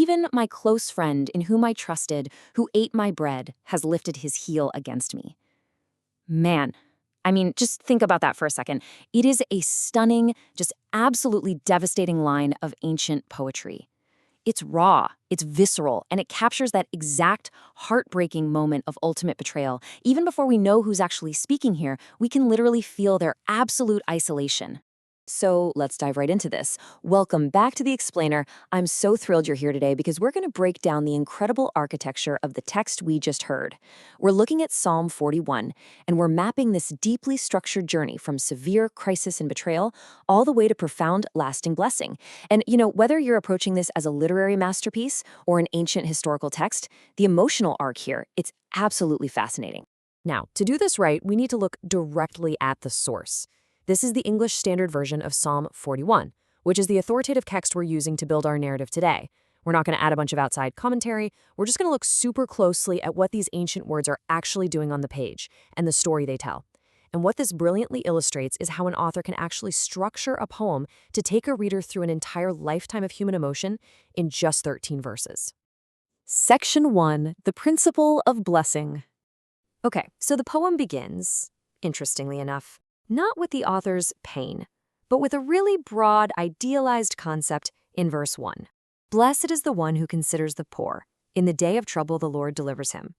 Even my close friend, in whom I trusted, who ate my bread, has lifted his heel against me. Man, I mean, just think about that for a second. It is a stunning, just absolutely devastating line of ancient poetry. It's raw, it's visceral, and it captures that exact heartbreaking moment of ultimate betrayal. Even before we know who's actually speaking here, we can literally feel their absolute isolation. So let's dive right into this. Welcome back to The Explainer. I'm so thrilled you're here today because we're going to break down the incredible architecture of the text we just heard. We're looking at Psalm 41, and we're mapping this deeply structured journey from severe crisis and betrayal all the way to profound, lasting blessing. And, whether you're approaching this as a literary masterpiece or an ancient historical text, the emotional arc here, it's absolutely fascinating. Now, to do this right, we need to look directly at the source. This is the English Standard Version of Psalm 41, which is the authoritative text we're using to build our narrative today. We're not going to add a bunch of outside commentary. We're just going to look super closely at what these ancient words are actually doing on the page and the story they tell. And what this brilliantly illustrates is how an author can actually structure a poem to take a reader through an entire lifetime of human emotion in just 13 verses. Section 1, The Principle of Blessing. Okay, so the poem begins, interestingly enough, not with the author's pain, but with a really broad, idealized concept in verse 1. Blessed is the one who considers the poor. In the day of trouble, the Lord delivers him.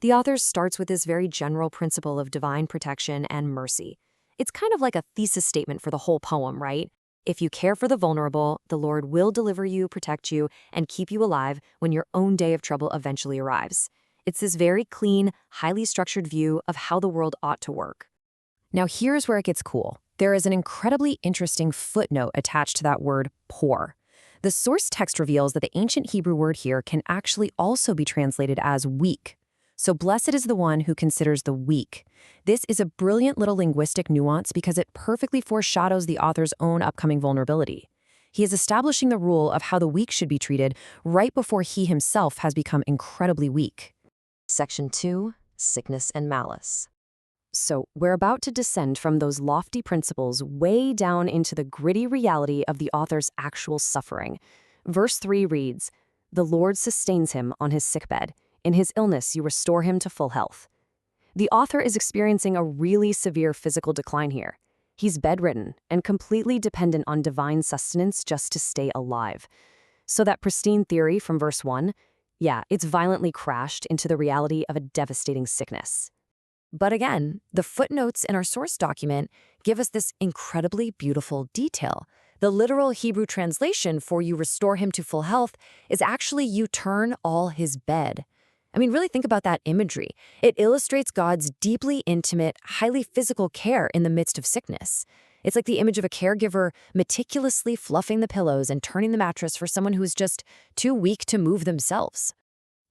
The author starts with this very general principle of divine protection and mercy. It's kind of like a thesis statement for the whole poem, right? If you care for the vulnerable, the Lord will deliver you, protect you, and keep you alive when your own day of trouble eventually arrives. It's this very clean, highly structured view of how the world ought to work. Now here's where it gets cool. There is an incredibly interesting footnote attached to that word, poor. The source text reveals that the ancient Hebrew word here can actually also be translated as weak. So blessed is the one who considers the weak. This is a brilliant little linguistic nuance because it perfectly foreshadows the author's own upcoming vulnerability. He is establishing the rule of how the weak should be treated right before he himself has become incredibly weak. Section 2, Sickness and Malice. So we're about to descend from those lofty principles way down into the gritty reality of the author's actual suffering. Verse 3 reads, "The Lord sustains him on his sickbed. In his illness you restore him to full health." The author is experiencing a really severe physical decline here. He's bedridden and completely dependent on divine sustenance just to stay alive. So that pristine theory from verse 1, it's violently crashed into the reality of a devastating sickness. But again, the footnotes in our source document give us this incredibly beautiful detail. The literal Hebrew translation for "you restore him to full health" is actually "you turn all his bed." I mean, really think about that imagery. It illustrates God's deeply intimate, highly physical care in the midst of sickness. It's like the image of a caregiver meticulously fluffing the pillows and turning the mattress for someone who's just too weak to move themselves.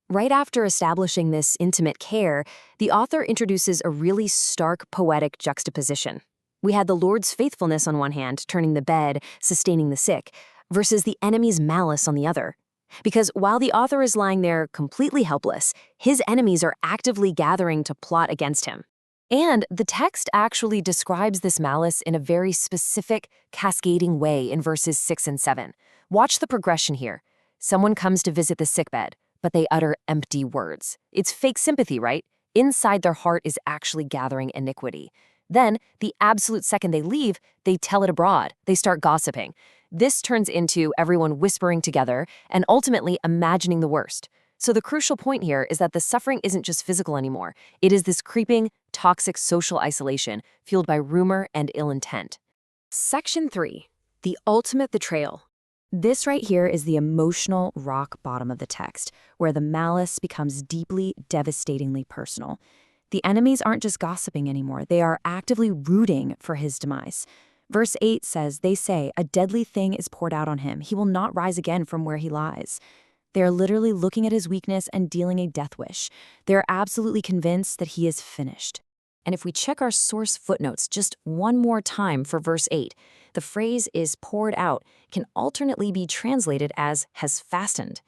Right after establishing this intimate care, the author introduces a really stark poetic juxtaposition. We had the Lord's faithfulness on one hand, turning the bed, sustaining the sick, versus the enemy's malice on the other. Because while the author is lying there completely helpless, his enemies are actively gathering to plot against him. And the text actually describes this malice in a very specific, cascading way in verses 6 and 7. Watch the progression here. Someone comes to visit the sickbed, but they utter empty words. It's fake sympathy, right? Inside their heart is actually gathering iniquity. Then, the absolute second they leave, they tell it abroad. They start gossiping. This turns into everyone whispering together and ultimately imagining the worst. So the crucial point here is that the suffering isn't just physical anymore. It is this creeping, toxic social isolation fueled by rumor and ill intent. Section 3, The Ultimate Betrayal. This right here is the emotional rock bottom of the text, where the malice becomes deeply, devastatingly personal. The enemies aren't just gossiping anymore. They are actively rooting for his demise. Verse 8 says, they say, "A deadly thing is poured out on him. He will not rise again from where he lies." They are literally looking at his weakness and dealing a death wish. They are absolutely convinced that he is finished. And if we check our source footnotes just one more time for verse 8, the phrase "is poured out" can alternately be translated as "has fastened."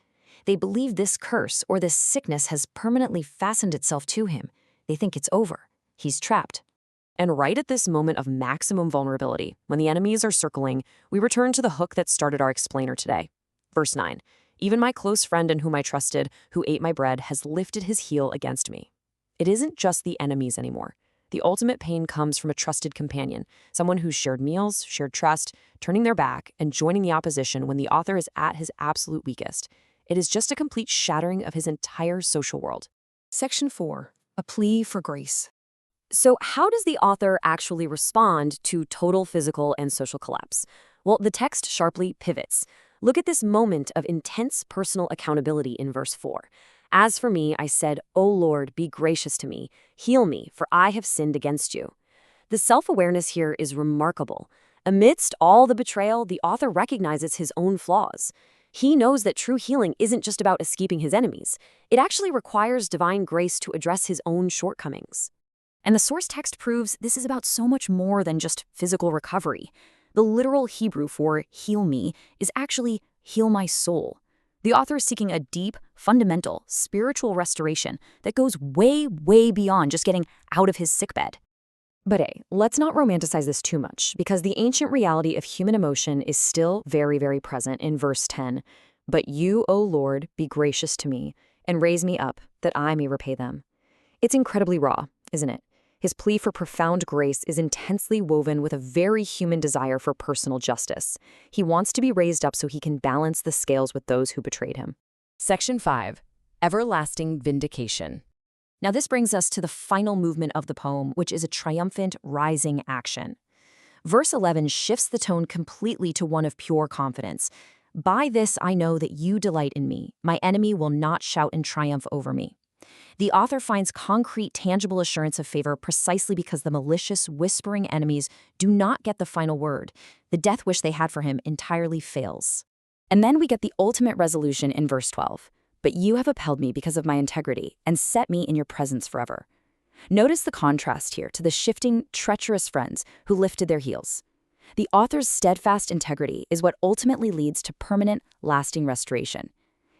They believe this curse or this sickness has permanently fastened itself to him. They think it's over. He's trapped. And right at this moment of maximum vulnerability, when the enemies are circling, we return to the hook that started our explainer today. Verse 9, Even my close friend in whom I trusted, who ate my bread, has lifted his heel against me. It isn't just the enemies anymore. The ultimate pain comes from a trusted companion, someone who's shared meals, shared trust, turning their back, and joining the opposition when the author is at his absolute weakest. It is just a complete shattering of his entire social world. Section 4. A plea for grace. So how does the author actually respond to total physical and social collapse? Well, the text sharply pivots. Look at this moment of intense personal accountability in verse 4. As for me, I said, O Lord, be gracious to me, heal me, for I have sinned against you. The self-awareness here is remarkable. Amidst all the betrayal, the author recognizes his own flaws. He knows that true healing isn't just about escaping his enemies. It actually requires divine grace to address his own shortcomings. And the source text proves this is about so much more than just physical recovery. The literal Hebrew for heal me is actually heal my soul. The author is seeking a deep, fundamental, spiritual restoration that goes way, way beyond just getting out of his sickbed. But let's not romanticize this too much, because the ancient reality of human emotion is still very, very present in verse 10. But you, O Lord, be gracious to me, and raise me up, that I may repay them. It's incredibly raw, isn't it? His plea for profound grace is intensely woven with a very human desire for personal justice. He wants to be raised up so he can balance the scales with those who betrayed him. Section 5. Everlasting Vindication. Now this brings us to the final movement of the poem, which is a triumphant, rising action. Verse 11 shifts the tone completely to one of pure confidence. By this I know that you delight in me. My enemy will not shout in triumph over me. The author finds concrete, tangible assurance of favor precisely because the malicious, whispering enemies do not get the final word. The death wish they had for him entirely fails. And then we get the ultimate resolution in verse 12. But you have upheld me because of my integrity and set me in your presence forever. Notice the contrast here to the shifting, treacherous friends who lifted their heels. The author's steadfast integrity is what ultimately leads to permanent, lasting restoration.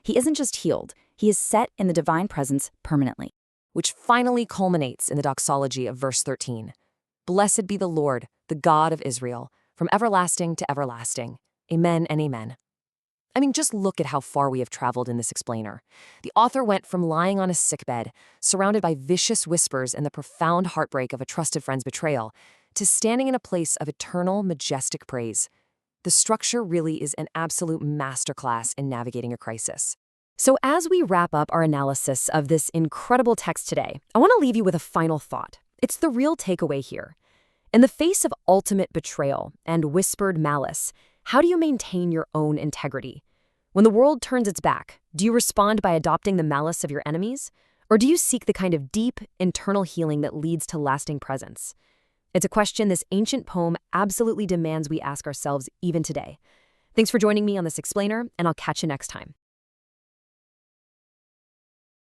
He isn't just healed, he is set in the divine presence permanently. Which finally culminates in the doxology of verse 13. Blessed be the Lord, the God of Israel, from everlasting to everlasting. Amen and amen. I mean, just look at how far we have traveled in this explainer. The author went from lying on a sickbed, surrounded by vicious whispers and the profound heartbreak of a trusted friend's betrayal, to standing in a place of eternal, majestic praise. The structure really is an absolute masterclass in navigating a crisis. So as we wrap up our analysis of this incredible text today, I want to leave you with a final thought. It's the real takeaway here. In the face of ultimate betrayal and whispered malice, how do you maintain your own integrity? When the world turns its back, do you respond by adopting the malice of your enemies? Or do you seek the kind of deep, internal healing that leads to lasting presence? It's a question this ancient poem absolutely demands we ask ourselves even today. Thanks for joining me on this explainer, and I'll catch you next time.